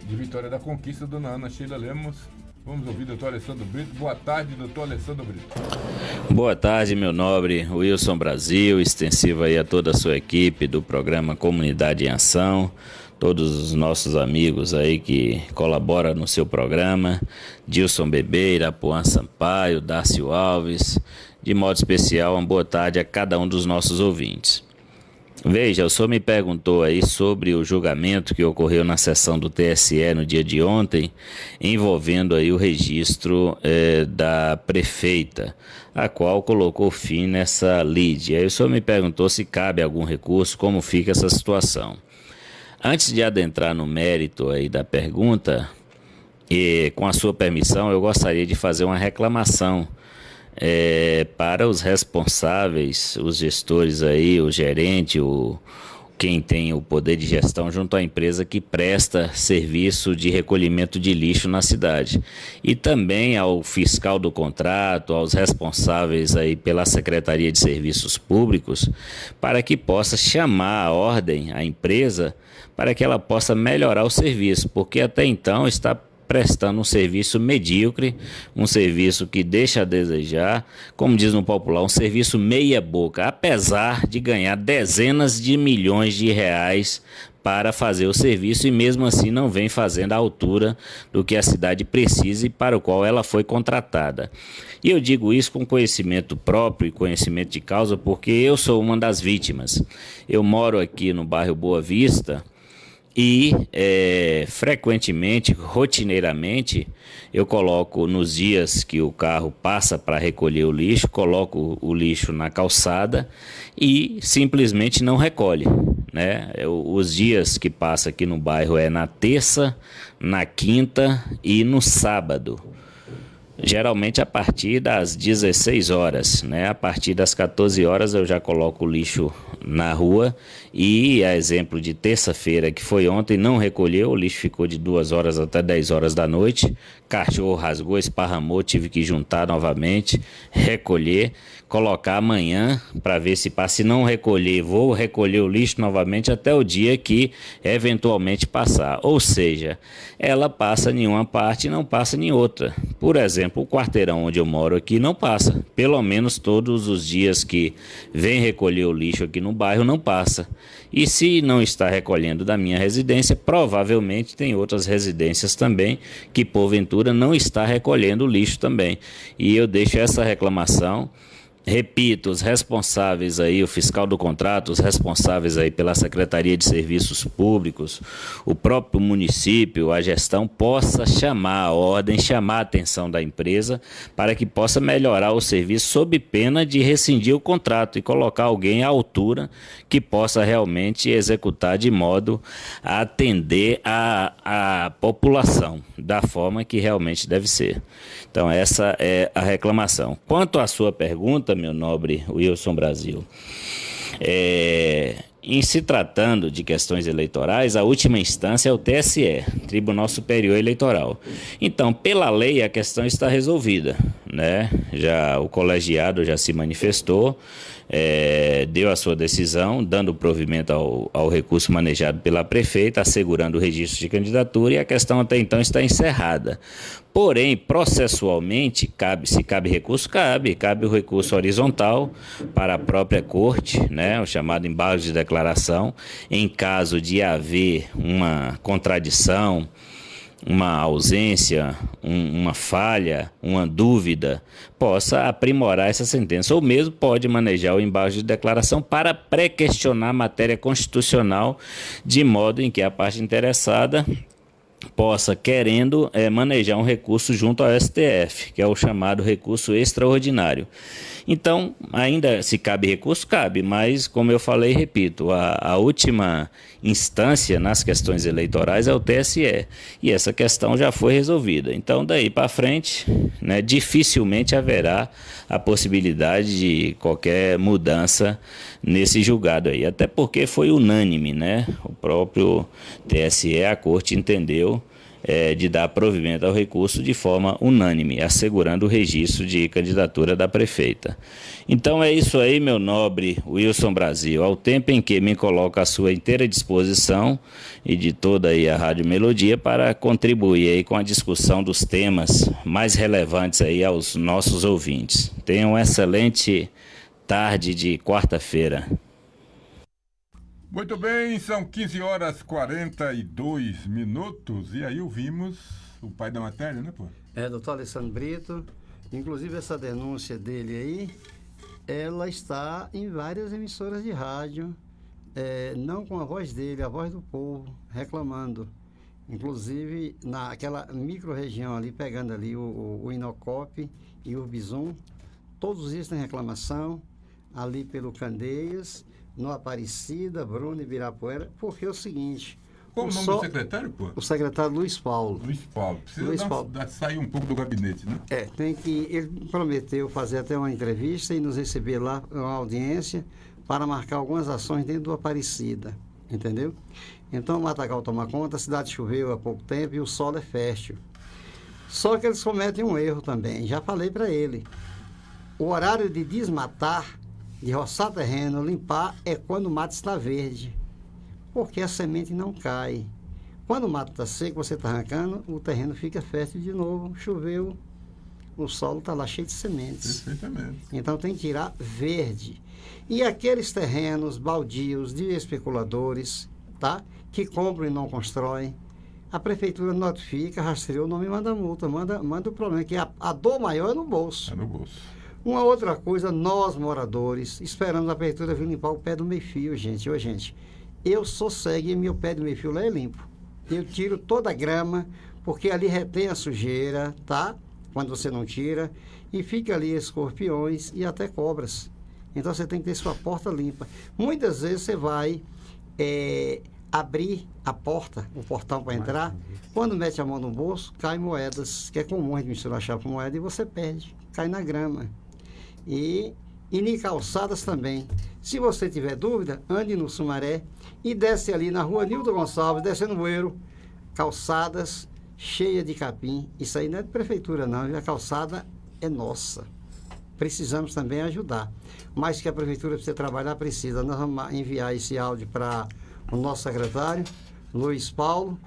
de Vitória da Conquista, dona Ana Sheila Lemos. Vamos ouvir o doutor Alessandro Brito. Boa tarde, doutor Alessandro Brito. Boa tarde, meu nobre Wilson Brasil, extensivo aí a toda a sua equipe do programa Comunidade em Ação, todos os nossos amigos aí que colaboram no seu programa, Dilson Bebê, Irapuã Sampaio, Dácio Alves, de modo especial, uma boa tarde a cada um dos nossos ouvintes. Veja, o senhor me perguntou aí sobre o julgamento que ocorreu na sessão do TSE no dia de ontem, envolvendo aí o registro da prefeita, a qual colocou fim nessa lide. Aí o senhor me perguntou se cabe algum recurso, como fica essa situação. Antes de adentrar no mérito aí da pergunta, e com a sua permissão, eu gostaria de fazer uma reclamação para os responsáveis, os gestores aí, o gerente, quem tem o poder de gestão junto à empresa que presta serviço de recolhimento de lixo na cidade. E também ao fiscal do contrato, aos responsáveis aí pela Secretaria de Serviços Públicos, para que possa chamar a ordem, a empresa, para que ela possa melhorar o serviço, porque até então está prestando um serviço medíocre, um serviço que deixa a desejar, como diz no popular, um serviço meia boca, apesar de ganhar dezenas de milhões de reais para fazer o serviço e mesmo assim não vem fazendo à altura do que a cidade precisa e para o qual ela foi contratada. E eu digo isso com conhecimento próprio e conhecimento de causa porque eu sou uma das vítimas. Eu moro aqui no bairro Boa Vista e frequentemente, rotineiramente, eu coloco nos dias que o carro passa para recolher o lixo, coloco o lixo na calçada e simplesmente não recolhe, né? Os dias que passa aqui no bairro é na terça, na quinta e no sábado. Geralmente a partir das 16 horas, né? A partir das 14 horas eu já coloco o lixo na rua e, a exemplo de terça-feira, que foi ontem, não recolheu, o lixo ficou de 2 horas até 10 horas da noite, cachorro rasgou, esparramou, tive que juntar novamente, recolher, colocar amanhã para ver se passa. Se não recolher, vou recolher o lixo novamente até o dia que eventualmente passar. Ou seja, ela passa em uma parte e não passa em outra. Por exemplo, o quarteirão onde eu moro aqui não passa. Pelo menos todos os dias que vem recolher o lixo aqui no bairro não passa. E se não está recolhendo da minha residência, provavelmente tem outras residências também que porventura não está recolhendo o lixo também. E eu deixo essa reclamação. Repito, os responsáveis aí, o fiscal do contrato, os responsáveis aí pela Secretaria de Serviços Públicos, o próprio município, a gestão possa chamar a ordem, chamar a atenção da empresa para que possa melhorar o serviço sob pena de rescindir o contrato e colocar alguém à altura que possa realmente executar de modo a atender a população da forma que realmente deve ser. Então essa é a reclamação. Quanto à sua pergunta, meu nobre Wilson Brasil, em se tratando de questões eleitorais, a última instância é o TSE, Tribunal Superior Eleitoral. Então, pela lei, a questão está resolvida, né? Já o colegiado já se manifestou, deu a sua decisão, dando provimento ao recurso manejado pela prefeita, assegurando o registro de candidatura, e a questão até então está encerrada. Porém, processualmente, se cabe recurso, cabe o recurso horizontal para a própria corte, né, o chamado embargo de declaração, em caso de haver uma contradição, uma ausência, uma falha, uma dúvida, possa aprimorar essa sentença, ou mesmo pode manejar o embargo de declaração para pré-questionar a matéria constitucional, de modo em que a parte interessada possa, querendo, manejar um recurso junto ao STF, que é o chamado recurso extraordinário. Então, ainda se cabe recurso, cabe, mas, como eu falei e repito, a última instância nas questões eleitorais é o TSE, e essa questão já foi resolvida. Então, daí para frente, né, dificilmente haverá a possibilidade de qualquer mudança nesse julgado aí, até porque foi unânime, né? O próprio TSE, a Corte entendeu de dar provimento ao recurso de forma unânime, assegurando o registro de candidatura da prefeita. Então é isso aí, meu nobre Wilson Brasil, ao tempo em que me coloco à sua inteira disposição e de toda aí a Rádio Melodia para contribuir aí com a discussão dos temas mais relevantes aí aos nossos ouvintes. Tenham uma excelente tarde de quarta-feira. Muito bem, são 15 horas e 42 minutos, e aí ouvimos o pai da matéria, né, pô? Doutor Alessandro Brito. Inclusive essa denúncia dele aí, ela está em várias emissoras de rádio, não com a voz dele, a voz do povo, reclamando. Inclusive naquela micro-região ali, pegando ali o Inocop e o Urbizum, todos eles têm reclamação, ali pelo Candeias, no Aparecida, Bruno e Ibirapuera, porque é o seguinte... Qual o nome do secretário, pô? O secretário Luiz Paulo. Luiz Paulo. Precisa sair um pouco do gabinete, né? Ele prometeu fazer até uma entrevista e nos receber lá, uma audiência, para marcar algumas ações dentro do Aparecida, entendeu? Então o Matagal toma conta, a cidade choveu há pouco tempo e o solo é fértil. Só que eles cometem um erro também, já falei para ele. O horário de desmatar, de roçar terreno, limpar, é quando o mato está verde, porque a semente não cai. Quando o mato está seco, você está arrancando, o terreno fica fértil de novo, choveu, o solo está lá cheio de sementes. Perfeitamente. Então tem que tirar verde. E aqueles terrenos baldios de especuladores, tá? Que compram e não constroem, a prefeitura notifica, rastreou, não me manda multa, manda o problema, que a dor maior é no bolso. É no bolso. Uma outra coisa, nós moradores, esperamos a prefeitura vir limpar o pé do meio-fio, gente. Ô, gente, eu sou cego e meu pé do meio-fio lá é limpo. Eu tiro toda a grama, porque ali retém a sujeira, tá? Quando você não tira, e fica ali escorpiões e até cobras. Então você tem que ter sua porta limpa. Muitas vezes você vai abrir a porta, o portão para entrar, quando mete a mão no bolso, cai moedas, que é comum a gente misturar chave com moeda e você perde, cai na grama. E em calçadas também. Se você tiver dúvida, ande no Sumaré e desce ali na rua Nildo Gonçalves, descendo o Bueiro, calçadas cheias de capim. Isso aí não é de prefeitura não, a calçada é nossa. Precisamos também ajudar. Mas que a prefeitura precisa trabalhar, precisa. Nós vamos enviar esse áudio para o nosso secretário, Luiz Paulo,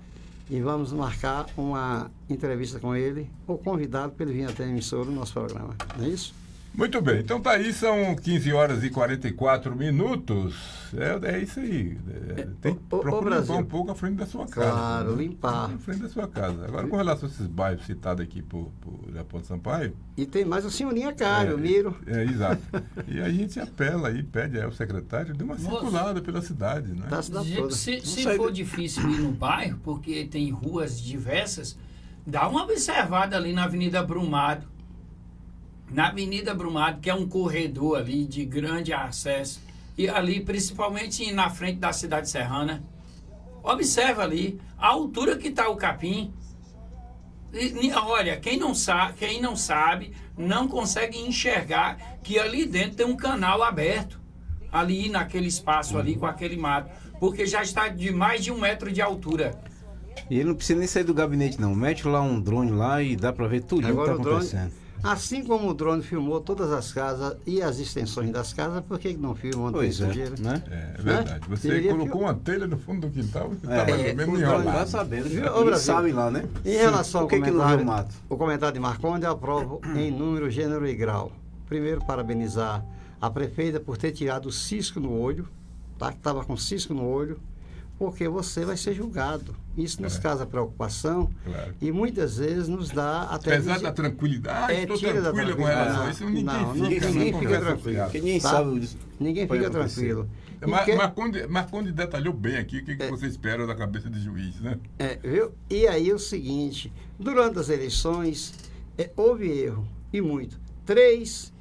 e vamos marcar uma entrevista com ele, ou convidá-lo para ele vir até a emissora do nosso programa. Não é isso? Muito bem, então tá aí, são 15 horas e 44 minutos. É isso aí. Tem que procurar limpar um pouco a frente da sua casa. Claro, né? Limpar. A frente da sua casa. Agora, com relação a esses bairros citados aqui por Leopoldo Sampaio. E tem mais o senhorinha Cário, o Miro. Exato. E a gente apela aí, pede ao secretário, dê uma circulada pela cidade, né? Da cidade toda. Se for difícil ir no bairro, porque tem ruas diversas, dá uma observada ali na Avenida Brumado. Na Avenida Brumado, que é um corredor ali de grande acesso, e ali, principalmente na frente da cidade serrana, observa ali a altura que está o capim. Olha, quem não sabe, não consegue enxergar que ali dentro tem um canal aberto, ali naquele espaço ali com aquele mato, porque já está de mais de 1 metro de altura. E ele não precisa nem sair do gabinete não, mete lá um drone lá e dá para ver tudo que está acontecendo. Assim como o drone filmou todas as casas e as extensões das casas, por que não filmam a sujeira? Né? É verdade. Você colocou uma telha no fundo do quintal e está mais ou menos enrolado. Tá sabendo. Eles sabem lá, né? Em relação ao comentário, mato? O comentário de Marcondes, eu aprovo em número, gênero e grau. Primeiro, parabenizar a prefeita por ter tirado o cisco no olho, tá? Que estava com cisco no olho, porque você vai ser julgado. Isso nos causa preocupação e muitas vezes nos dá até... Apesar da tranquilidade, estou tranquilo com relação a isso, ninguém fica tranquilo. Ninguém sabe disso. Ninguém fica tranquilo. Marcondes detalhou bem aqui o que você espera da cabeça de juiz, né? Viu? E aí o seguinte, durante as eleições, houve erro, e muito. 3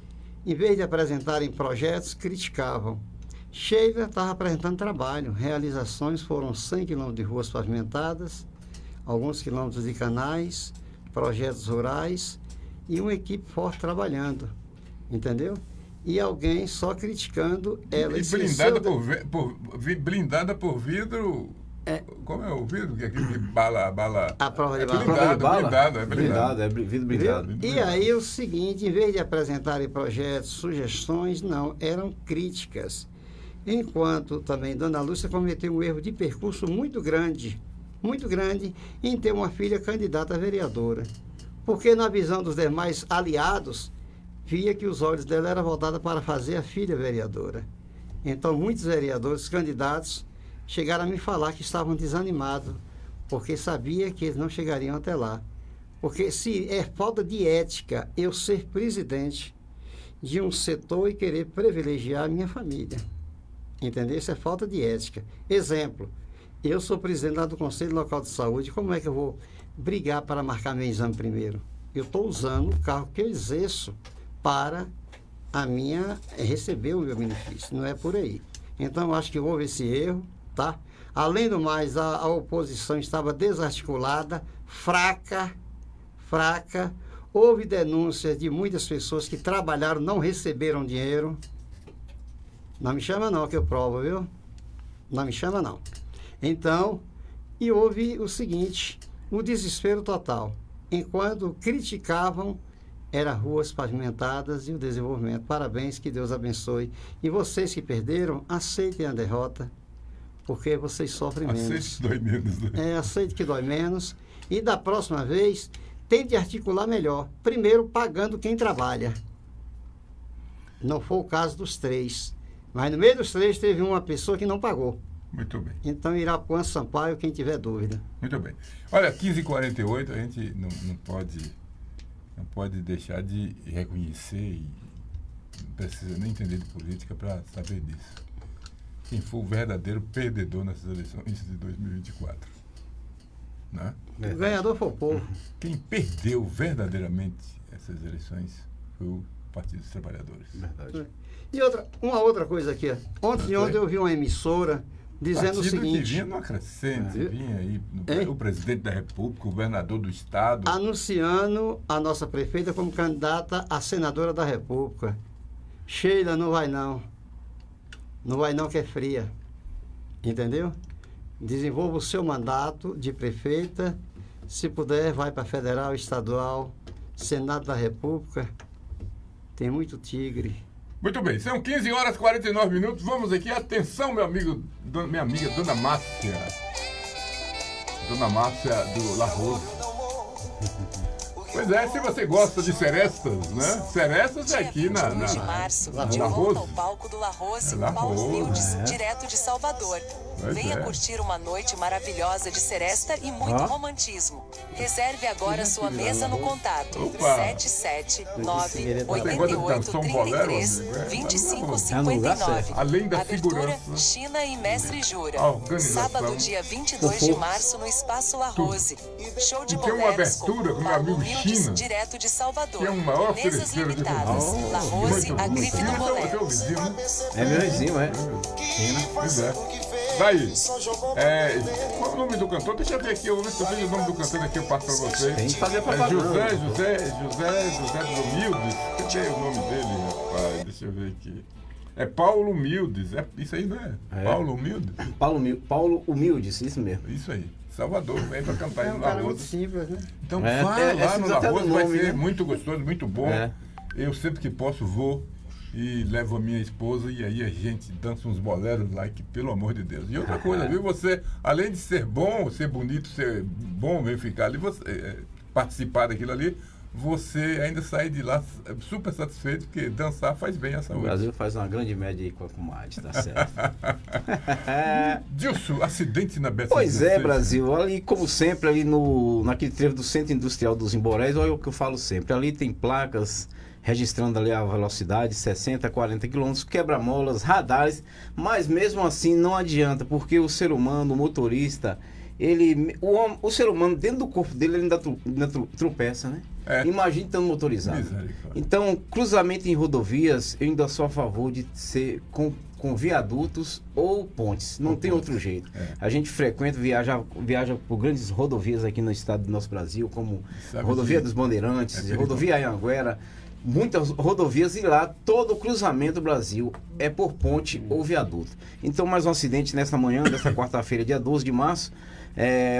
em vez de apresentarem projetos, criticavam. Sheila estava apresentando trabalho. Realizações foram 100 quilômetros de ruas pavimentadas, alguns quilômetros de canais, projetos rurais e uma equipe forte trabalhando. Entendeu? E alguém só criticando ela. E blindada por vidro. Como é o vidro? Que é aquele de bala. A prova de bala. Blindado, é vidro blindado. E aí o seguinte, em vez de apresentarem projetos, sugestões, não, eram críticas. Enquanto também Dona Lúcia cometeu um erro de percurso muito grande em ter uma filha candidata a vereadora. Porque na visão dos demais aliados, via que os olhos dela eram voltados para fazer a filha vereadora. Então muitos vereadores candidatos chegaram a me falar que estavam desanimados, porque sabia que eles não chegariam até lá. Porque se é falta de ética eu ser presidente de um setor e querer privilegiar a minha família. Entendeu? Isso é falta de ética. Exemplo, eu sou presidente lá do Conselho Local de Saúde, como é que eu vou brigar para marcar meu exame primeiro? Eu estou usando o carro que eu exerço para receber o meu benefício, não é por aí. Então, eu acho que houve esse erro, tá? Além do mais, a oposição estava desarticulada, fraca. Houve denúncias de muitas pessoas que trabalharam, não receberam dinheiro. Não me chama não, que eu provo, viu? Não me chama não. Então, e houve o seguinte, o desespero total. Enquanto criticavam, eram ruas pavimentadas e o desenvolvimento. Parabéns, que Deus abençoe. E vocês que perderam, aceitem a derrota, porque vocês sofrem menos. Aceite que dói menos, né? Aceite que dói menos. E da próxima vez, tente articular melhor. Primeiro, pagando quem trabalha. Não foi o caso dos 3. Mas no meio dos 3 teve uma pessoa que não pagou. Muito bem. Então, Irapuã, Sampaio, quem tiver dúvida. Muito bem. Olha, 15h48, a gente não pode deixar de reconhecer e não precisa nem entender de política para saber disso. Quem foi o verdadeiro perdedor nessas eleições de 2024. Né? O ganhador foi o povo. Quem perdeu verdadeiramente essas eleições foi o Partido dos Trabalhadores. Verdade. E uma outra coisa aqui. Ontem eu vi uma emissora dizendo o seguinte... Que vinha numa crescente, vinha aí o presidente da República, o governador do Estado... Anunciando a nossa prefeita como candidata a senadora da República. Sheila, não vai não. Não vai não, que é fria. Entendeu? Desenvolva o seu mandato de prefeita. Se puder, vai para federal, estadual, Senado da República. Tem muito tigre. Muito bem, são 15h49. Vamos aqui, atenção, minha amiga Dona Márcia. Dona Márcia do La Rose. Pois é, se você gosta de serestas, né? Serestas é aqui na de março, de La volta Rose. ao palco do La Rose, La Paulo Rose, Mildes, direto de Salvador. Venha curtir uma noite maravilhosa de seresta e muito romantismo. Reserve agora sua mesa no contato 779-8833-2559. Além da segurança, China e Mestre Jura. Sábado, dia 22 de março, no Espaço La Rose. Show de boleros com Paulo Mildes, direto de Salvador. Que é o maior Mesas limitadas. La Rose, a grife do bolero. É meu vizinho, é? Pois é. Daí, qual é o nome do cantor? Deixa eu ver aqui, eu vejo o nome do cantor aqui, eu passo pra vocês. Tem que fazer propaganda. José dos Humildes. Cadê o nome dele, rapaz? Deixa eu ver aqui. É Paulo Humildes, isso aí, não é? Paulo Humildes? Paulo Humildes, isso mesmo. Isso aí. Salvador, vem pra cantar aí no La Rose. Simples, né? Então vai lá no La Rose, vai ser muito gostoso, muito bom. É. Eu sempre que posso vou e levo a minha esposa e aí a gente dança uns boleros lá, que pelo amor de Deus. E outra coisa, viu, você, além de ser bom, ser bonito, ser bom, bem ficar ali, você participar daquilo ali, você ainda sai de lá super satisfeito, porque dançar faz bem à saúde. O Brasil faz uma grande média aí com a comadre, tá certo. Dilson, acidente na BR-116. Pois é, Brasil, ali como sempre, ali naquele trevo do Centro Industrial dos Imborés, olha o que eu falo sempre, ali tem placas registrando ali a velocidade, 60, 40 km, quebra-molas, radares, mas mesmo assim não adianta, porque o ser humano, o motorista, o ser humano dentro do corpo dele ele ainda tropeça, né? Imagine estando motorizado. Então, cruzamento em rodovias, eu ainda sou a favor de ser com viadutos ou pontes, não tem outro jeito. A gente frequenta, viaja por grandes rodovias aqui no estado do nosso Brasil, como Rodovia dos Bandeirantes, Rodovia Anhanguera, muitas rodovias, e lá todo o cruzamento do Brasil é por ponte ou viaduto. Então, mais um acidente nesta manhã, desta quarta-feira, dia 12 de março,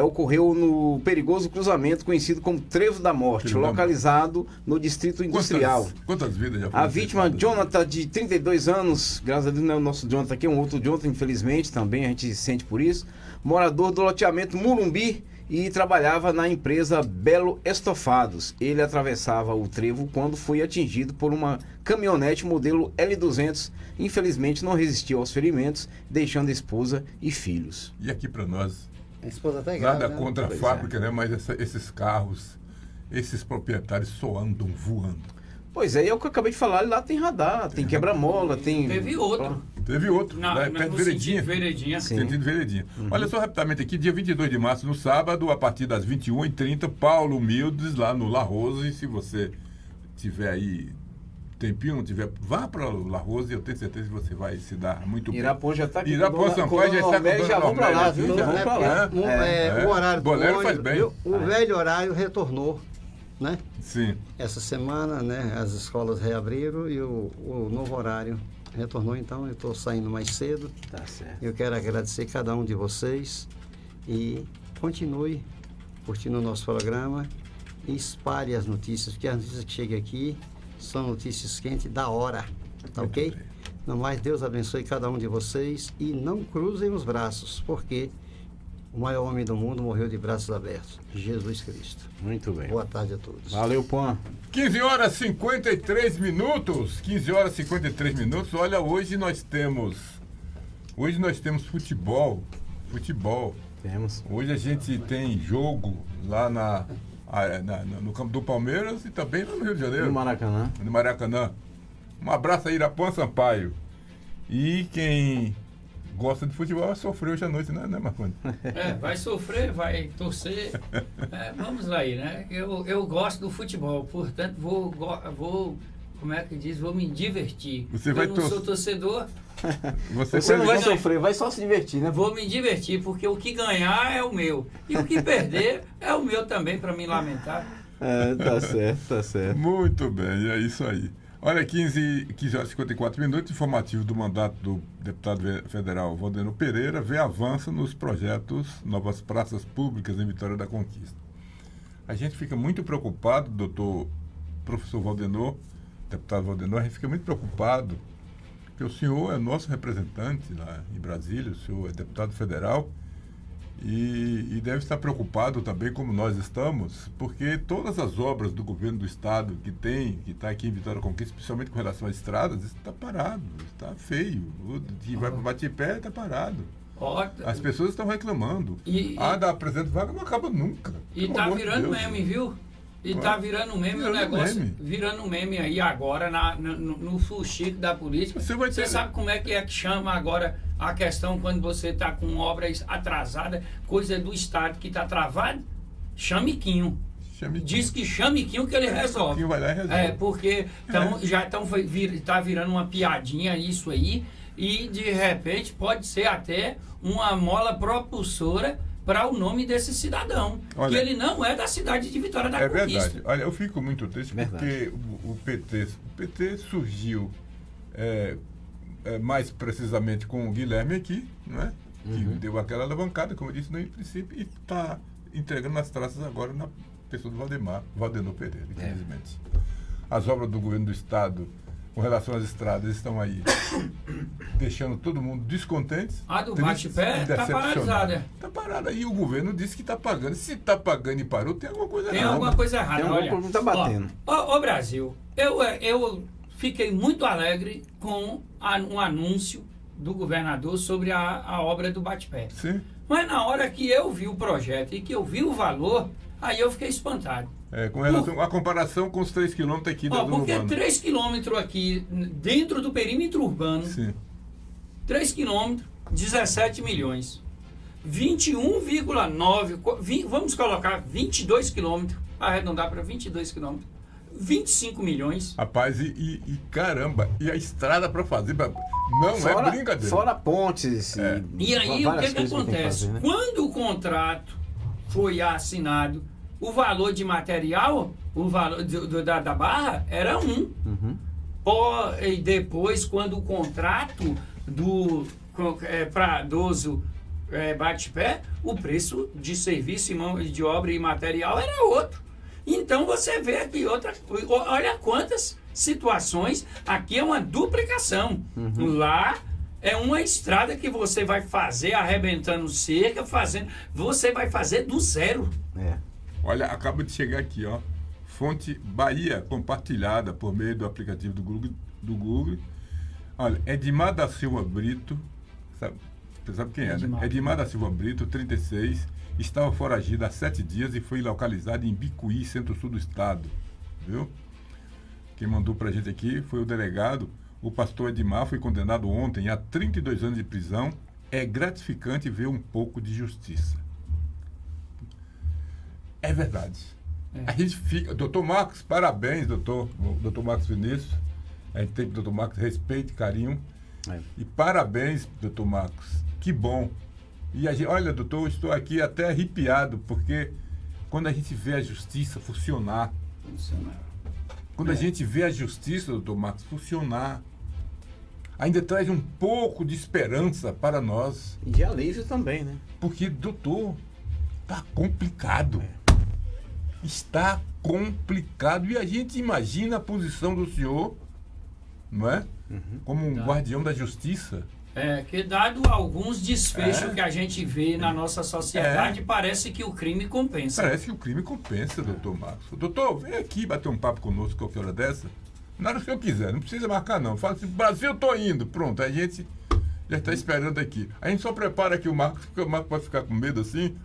ocorreu no perigoso cruzamento conhecido como Trevo da Morte, localizado no Distrito Industrial. Quantas vidas já foram? A vítima, Jonathan, de 32 anos, graças a Deus não é o nosso Jonathan aqui, é um outro Jonathan, infelizmente, também a gente sente por isso, morador do loteamento Murumbi e trabalhava na empresa Belo Estofados. Ele atravessava o trevo quando foi atingido por uma caminhonete modelo L200. Infelizmente não resistiu aos ferimentos, deixando a esposa e filhos. E aqui para nós, a esposa tá grávida, nada contra a fábrica, né? Mas esses carros, esses proprietários só andam voando. Pois é, é o que eu acabei de falar, lá tem radar, tem quebra-mola, tem... Teve outro. Perto de Veredinha. Sentido Veredinha. Olha só rapidamente aqui, dia 22 de março, no sábado, a partir das 21h30, Paulo Humildes, lá no La Rose. Se você tiver aí tempinho, não tiver, vá para La Rose, eu tenho certeza que você vai se dar muito bem. Irapuã já está aqui. Irapuã Sampaio já está com já vamos para lá, viu? Vamos para lá. O horário do Bolero faz bem. O velho horário retornou, né? Sim. Essa semana, né, as escolas reabriram e o novo horário retornou, então eu estou saindo mais cedo. Tá certo. Eu quero agradecer cada um de vocês e continue curtindo o nosso programa e espalhe as notícias, porque as notícias que chegam aqui são notícias quentes da hora, tá ok? No mais, Deus abençoe cada um de vocês e não cruzem os braços, porque o maior homem do mundo morreu de braços abertos, Jesus Cristo. Muito bem. Boa tarde a todos. Valeu, Pã. 15 horas e 53 minutos. 15 horas e 53 minutos. Olha, hoje nós temos futebol. Temos. Hoje a gente tem jogo lá no campo do Palmeiras e também lá no Rio de Janeiro. No Maracanã. Um abraço aí, Irapuã Sampaio. E quem gosta de futebol sofreu hoje à noite, né, Marconi? Vai sofrer, vai torcer. Vamos lá aí, né? Eu gosto do futebol, portanto vou como é que diz? Vou me divertir. Eu não sou torcedor. Você não vai sofrer, vai só se divertir, né? Vou me divertir, porque o que ganhar é o meu. E o que perder é o meu também, para me lamentar. Tá certo. Muito bem, é isso aí. Olha, 15 horas e 54 minutos, informativo do mandato do deputado federal Valdenor Pereira, vê avanço nos projetos Novas Praças Públicas em Vitória da Conquista. A gente fica muito preocupado, professor Valdenor, deputado Valdenor, a gente fica muito preocupado, porque o senhor é nosso representante lá em Brasília, o senhor é deputado federal, e deve estar preocupado também, como nós estamos, porque todas as obras do governo do estado que está aqui em Vitória da Conquista, especialmente com relação às estradas, está parado, está feio. O que vai para o Batipé está parado. As pessoas estão reclamando. Da Presidente Vargas não acaba nunca. E está virando meme, viu? E está virando meme o negócio, virando meme aí agora no fuxico da política. Você sabe como é que chama agora a questão quando você está com obras atrasadas, coisa do Estado que está travado? Chamiquinho. Diz que chamiquinho que ele resolve. Vai lá e resolve. Porque está virando uma piadinha isso aí, e de repente pode ser até uma mola propulsora para o nome desse cidadão, que ele não é da cidade de Vitória da Conquista. É verdade. Olha, eu fico muito triste porque o PT surgiu mais precisamente com o Guilherme aqui, não é? Que deu aquela alavancada, como eu disse no princípio, e está entregando as traças agora na pessoa do Valdenor Pereira, infelizmente. As obras do governo do estado com relação às estradas estão aí deixando todo mundo descontente. A do Batipé está paralisada. Está parada. E o governo disse que está pagando. Se está pagando e parou, tem alguma coisa errada. Tem alguma coisa errada. Tem alguma coisa que está batendo. Ó, Brasil, eu fiquei muito alegre com um anúncio do governador sobre a obra do Batipé. Sim. Mas na hora que eu vi o projeto e que eu vi o valor, aí eu fiquei espantado. Com relação à comparação com os 3 quilômetros aqui do porque urbano. 3 quilômetros aqui dentro do perímetro urbano, Sim. 3 quilômetros, 17 milhões. 21,9, vamos colocar 22 quilômetros, arredondar para 22 quilômetros, 25 milhões. Rapaz, e caramba, e a estrada para fazer, não é brincadeira. Fora pontes. E aí, o que acontece? Fazer, né? Quando o contrato foi assinado, o valor de material, o valor da barra era 1. Uhum. E depois, quando o contrato para idoso bate-pé, o preço de serviço, mão de obra e material era outro. Então você vê aqui olha quantas situações, aqui é uma duplicação. Uhum. Lá é uma estrada que você vai fazer arrebentando cerca, você vai fazer do zero. Olha, acaba de chegar aqui, ó. Fonte Bahia, compartilhada por meio do aplicativo do Google. Olha, Edmar da Silva Brito, você sabe quem é, né? Edmar da Silva Brito, 36, estava foragido há 7 dias e foi localizado em Bicuí, centro-sul do estado. Viu? Quem mandou pra gente aqui foi o delegado. O pastor Edmar foi condenado ontem a 32 anos de prisão. É gratificante ver um pouco de justiça. É verdade. A gente fica... Doutor Marcos, parabéns, doutor Marcos Vinícius. A gente tem que, doutor Marcos, respeito e carinho. E parabéns, doutor Marcos. Que bom. E a gente, olha, doutor, eu estou aqui até arrepiado, porque quando a gente vê a justiça funcionar, quando a gente vê a justiça, doutor Marcos, funcionar, ainda traz um pouco de esperança para nós. E de alívio também, né? Porque, doutor, está complicado. Está complicado. E a gente imagina a posição do senhor, não é? Como um guardião da justiça. Que dado alguns desfechos que a gente vê na nossa sociedade, parece que o crime compensa. Parece que o crime compensa, doutor Marcos. Doutor, vem aqui bater um papo conosco qualquer hora dessa. Na hora que o senhor quiser, não precisa marcar não. Fala assim, Brasil, tô indo. Pronto, a gente já está esperando aqui. A gente só prepara aqui o Marcos, porque o Marcos vai ficar com medo assim.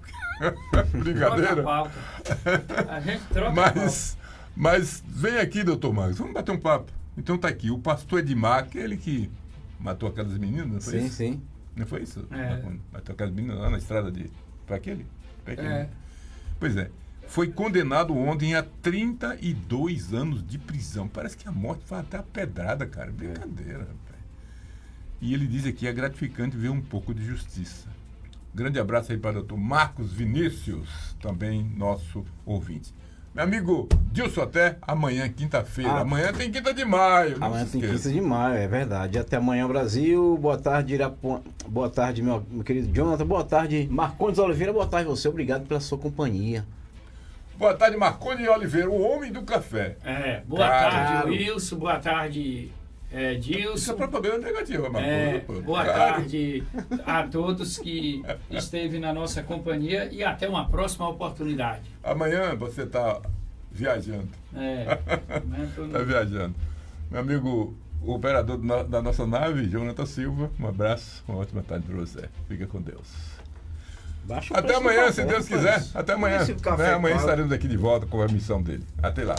Brincadeira. Troca a gente troca a pauta. Mas vem aqui, doutor Marcos, vamos bater um papo. Então tá aqui, o pastor Edmar, aquele que matou aquelas meninas, não foi isso? Sim. Não foi isso? Matou aquelas meninas lá na estrada de... Foi aquele? Pois é. Foi condenado ontem a 32 anos de prisão. Parece que a morte foi até a pedrada, cara. Brincadeira, rapaz. E ele diz aqui, é gratificante ver um pouco de justiça. Grande abraço aí para o doutor Marcos Vinícius, também nosso ouvinte. Meu amigo Dilson, até amanhã, quinta-feira. Amanhã tem 5ª de maio. Amanhã tem 5ª de maio, é verdade. Até amanhã, Brasil. Boa tarde, Boa tarde, meu querido Jonathan. Boa tarde, Marcondes Oliveira. Boa tarde, você. Obrigado pela sua companhia. Boa tarde, Marcondes Oliveira, o homem do café. Boa tarde, Wilson. Boa tarde, Dilson. Isso é propaganda negativa, Marcondes. Boa tarde a todos que esteve na nossa companhia e até uma próxima oportunidade. Amanhã você está viajando. Está viajando. Meu amigo, o operador da nossa nave, Jonathan Silva, um abraço, uma ótima tarde para você. Fica com Deus. Até amanhã, se Deus quiser. Até amanhã. Amanhã estaremos aqui de volta com a missão dele. Até lá.